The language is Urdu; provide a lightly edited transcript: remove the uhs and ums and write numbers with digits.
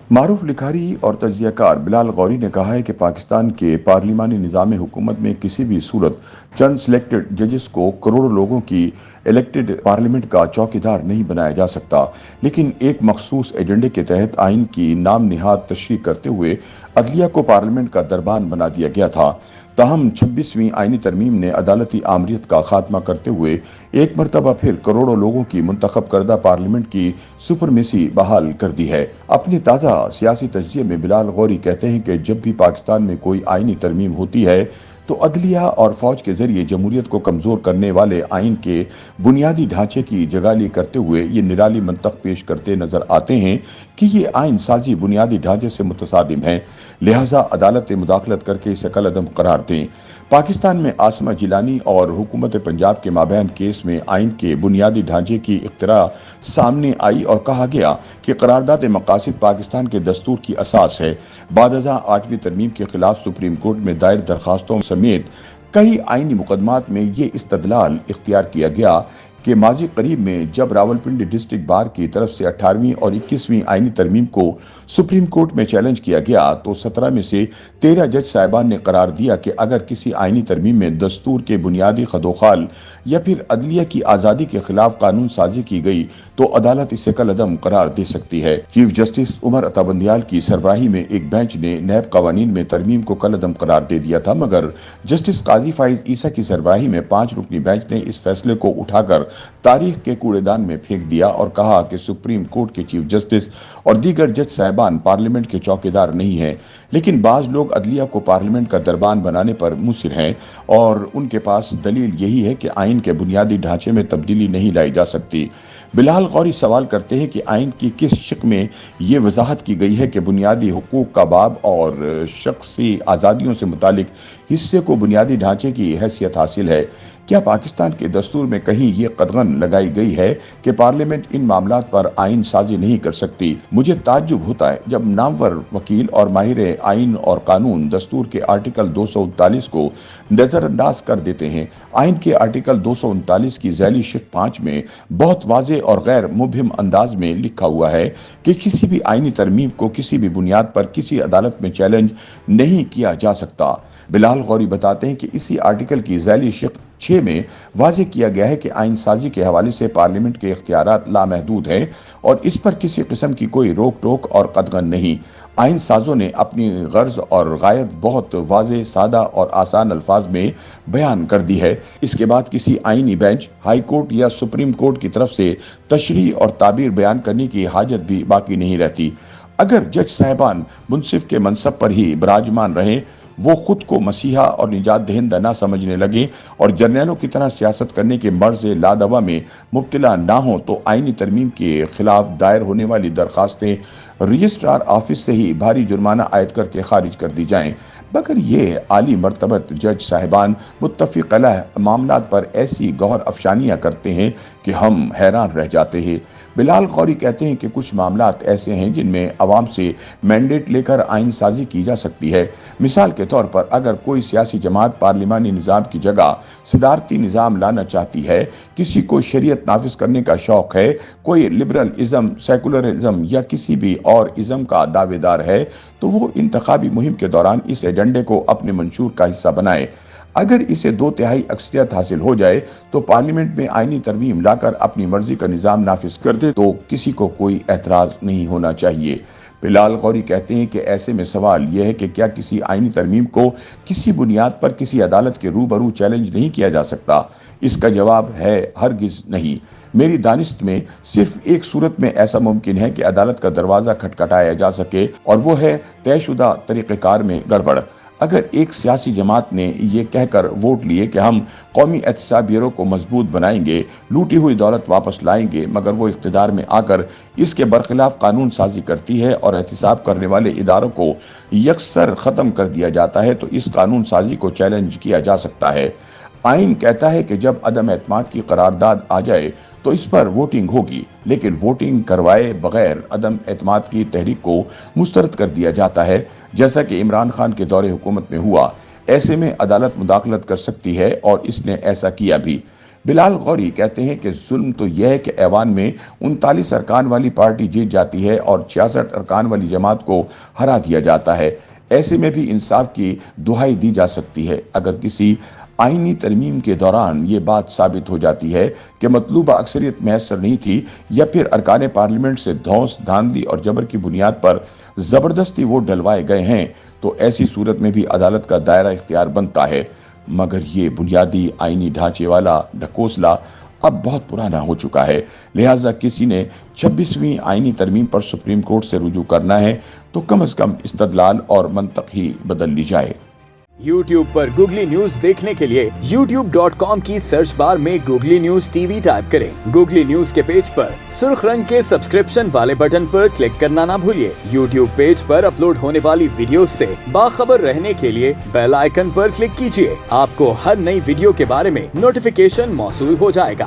معروف لکھاری اور تجزیہ کار بلال غوری نے کہا ہے کہ پاکستان کے پارلیمانی نظام حکومت میں کسی بھی صورت چند سلیکٹڈ ججز کو کروڑوں لوگوں کی الیکٹڈ پارلیمنٹ کا چوکیدار نہیں بنایا جا سکتا، لیکن ایک مخصوص ایجنڈے کے تحت آئین کی نام نہاد تشریح کرتے ہوئے عدلیہ کو پارلیمنٹ کا دربان بنا دیا گیا تھا۔ تاہم 26ویں آئینی ترمیم نے عدالتی آمریت کا خاتمہ کرتے ہوئے ایک مرتبہ پھر کروڑوں لوگوں کی منتخب کردہ پارلیمنٹ کی سپرمیسی بحال کر دی ہے۔ اپنے تازہ سیاسی تجزیے میں بلال غوری کہتے ہیں کہ جب بھی پاکستان میں کوئی آئینی ترمیم ہوتی ہے تو عدلیہ اور فوج کے ذریعے جمہوریت کو کمزور کرنے والے آئین کے بنیادی ڈھانچے کی جگالی کرتے ہوئے یہ نرالی منطق پیش کرتے نظر آتے ہیں کہ یہ آئین سازی بنیادی ڈھانچے سے متصادم ہے، لہٰذا عدالت مداخلت کر کے اسے کالعدم قرار دیں۔ پاکستان میں عاصمہ جیلانی اور حکومت پنجاب کے مابین کیس میں آئین کے بنیادی ڈھانچے کی اختراع سامنے آئی اور کہا گیا کہ قرارداد مقاصد پاکستان کے دستور کی اساس ہے۔ بعد ازاں 8ویں ترمیم کے خلاف سپریم کورٹ میں دائر درخواستوں سمیت کئی آئینی مقدمات میں یہ استدلال اختیار کیا گیا کہ ماضی قریب میں جب راولپنڈی ڈسٹرکٹ بار کی طرف سے 18ویں اور 21ویں آئینی ترمیم کو سپریم کورٹ میں چیلنج کیا گیا تو 17 میں سے 13 جج صاحبان نے قرار دیا کہ اگر کسی آئینی ترمیم میں دستور کے بنیادی خدوخال یا پھر عدلیہ کی آزادی کے خلاف قانون سازی کی گئی تو عدالت اسے کالعدم قرار دے سکتی ہے۔ چیف جسٹس عمر عطا بندیال کی سربراہی میں ایک بینچ نے نیب قوانین میں ترمیم کو کالعدم قرار دے دیا تھا، مگر جسٹس قاضی فائز عیسیٰ کی سربراہی میں 5 رکنی بینچ نے اس فیصلے کو اٹھا کر تاریخ کے کوڑے دان میں پھینک دیا اور کہا کہ سپریم کورٹ کے چیف جسٹس اور دیگر جج صاحبان پارلیمنٹ کے چوکیدار نہیں ہیں، لیکن بعض لوگ عدلیہ کو پارلیمنٹ کا دربان بنانے پر مصر ہیں اور ان کے پاس دلیل یہی ہے کہ آئین کے بنیادی ڈھانچے میں تبدیلی نہیں لائی جا سکتی۔ بلال غوری سوال کرتے ہیں کہ آئین کی کس شق میں یہ وضاحت کی گئی ہے کہ بنیادی حقوق کا باب اور شخصی آزادیوں سے متعلق حصے کو بنیادی ڈھانچے کی حیثیت حاصل ہے؟ کیا پاکستان کے دستور میں کہیں یہ قدغن لگائی گئی ہے کہ پارلیمنٹ ان معاملات پر آئین سازی نہیں کر سکتی؟ مجھے تعجب ہوتا ہے جب نامور وکیل اور ماہر آئین اور قانون دستور کے آرٹیکل 239 کو نظر انداز کر دیتے ہیں۔ آئین کے آرٹیکل 239 کی ذیلی شق 5 میں بہت واضح اور غیر مبہم انداز میں لکھا ہوا ہے کہ کسی بھی آئینی ترمیم کو کسی بھی بنیاد پر کسی عدالت میں چیلنج نہیں کیا جا سکتا۔ بلال غوری بتاتے ہیں کہ اسی آرٹیکل کی ذیلی شق 6 میں واضح کیا گیا ہے کہ آئین سازی کے حوالے سے پارلیمنٹ کے اختیارات لامحدود ہیں اور اس پر کسی قسم کی کوئی روک ٹوک اور قدغن نہیں۔ آئین سازوں نے اپنی غرض اور غایت بہت واضح، سادہ اور آسان الفاظ میں بیان کر دی ہے۔ اس کے بعد کسی آئینی بینچ، ہائی کورٹ یا سپریم کورٹ کی طرف سے تشریح اور تعبیر بیان کرنے کی حاجت بھی باقی نہیں رہتی۔ اگر جج صاحبان منصف کے منصب پر ہی براجمان رہیں، وہ خود کو مسیحا اور نجات دہندہ نہ سمجھنے لگیں اور جرنیلوں کی طرح سیاست کرنے کے مرض لادوا میں مبتلا نہ ہوں تو آئینی ترمیم کے خلاف دائر ہونے والی درخواستیں رجسٹرار آفس سے ہی بھاری جرمانہ عائد کر کے خارج کر دی جائیں، مگر یہ عالی مرتبت جج صاحبان متفق علیہ معاملات پر ایسی گوہر افشانیاں کرتے ہیں کہ ہم حیران رہ جاتے ہیں۔ بلال غوری کہتے ہیں کہ کچھ معاملات ایسے ہیں جن میں عوام سے مینڈیٹ لے کر آئین سازی کی جا سکتی ہے۔ مثال کے طور پر اگر کوئی سیاسی جماعت پارلیمانی نظام کی جگہ صدارتی نظام لانا چاہتی ہے، کسی کو شریعت نافذ کرنے کا شوق ہے، کوئی لبرل ازم، سیکولرزم یا کسی بھی اور ازم کا دعوے دار ہے، تو وہ انتخابی مہم کے دوران اس ایجنڈے کو اپنے منشور کا حصہ بنائے۔ اگر اسے 2/3 اکثریت حاصل ہو جائے تو پارلیمنٹ میں آئینی ترمیم لا کر اپنی مرضی کا نظام نافذ کر دے تو کسی کو کوئی اعتراض نہیں ہونا چاہیے۔ بلال غوری کہتے ہیں کہ ایسے میں سوال یہ ہے کہ کیا کسی آئینی ترمیم کو کسی بنیاد پر کسی عدالت کے روبرو چیلنج نہیں کیا جا سکتا؟ اس کا جواب ہے ہرگز نہیں۔ میری دانست میں صرف ایک صورت میں ایسا ممکن ہے کہ عدالت کا دروازہ کھٹکھٹایا جا سکے اور وہ ہے طے شدہ طریقہ کار میں گڑبڑ۔ اگر ایک سیاسی جماعت نے یہ کہہ کر ووٹ لیے کہ ہم قومی احتساب بیورو کو مضبوط بنائیں گے، لوٹی ہوئی دولت واپس لائیں گے، مگر وہ اقتدار میں آ کر اس کے برخلاف قانون سازی کرتی ہے اور احتساب کرنے والے اداروں کو یکسر ختم کر دیا جاتا ہے تو اس قانون سازی کو چیلنج کیا جا سکتا ہے۔ آئین کہتا ہے کہ جب عدم اعتماد کی قرارداد آ جائے تو اس پر ووٹنگ ہوگی، لیکن ووٹنگ کروائے بغیر عدم اعتماد کی تحریک کو مسترد کر دیا جاتا ہے، جیسا کہ عمران خان کے دور حکومت میں ہوا۔ ایسے میں عدالت مداخلت کر سکتی ہے اور اس نے ایسا کیا بھی۔ بلال غوری کہتے ہیں کہ ظلم تو یہ ہے کہ ایوان میں 39 ارکان والی پارٹی جیت جاتی ہے اور 66 ارکان والی جماعت کو ہرا دیا جاتا ہے۔ ایسے میں بھی انصاف کی دہائی دی جا سکتی ہے۔ اگر کسی آئینی ترمیم کے دوران یہ بات ثابت ہو جاتی ہے کہ مطلوبہ اکثریت میسر نہیں تھی یا پھر ارکان پارلیمنٹ سے دھونس، دھاندلی اور جبر کی بنیاد پر زبردستی ووٹ ڈلوائے گئے ہیں تو ایسی صورت میں بھی عدالت کا دائرہ اختیار بنتا ہے، مگر یہ بنیادی آئینی ڈھانچے والا ڈھکوسلا اب بہت پرانا ہو چکا ہے، لہٰذا کسی نے 26ویں آئینی ترمیم پر سپریم کورٹ سے رجوع کرنا ہے تو کم از کم استدلال اور منطق ہی بدل لی جائے۔ YouTube پر گوگلی نیوز دیکھنے کے لیے youtube.com کی سرچ بار میں googly news T V type کریں۔ گوگلی نیوز کے پیج پر سرخ رنگ کے سبسکرپشن والے بٹن پر کلک کرنا نہ بھولیے۔ YouTube پیج پر اپلوڈ ہونے والی ویڈیوز سے باخبر رہنے کے لیے بیل آئیکن پر کلک کیجیے۔ آپ کو ہر نئی ویڈیو کے بارے میں نوٹیفیکیشن موصول ہو جائے گا۔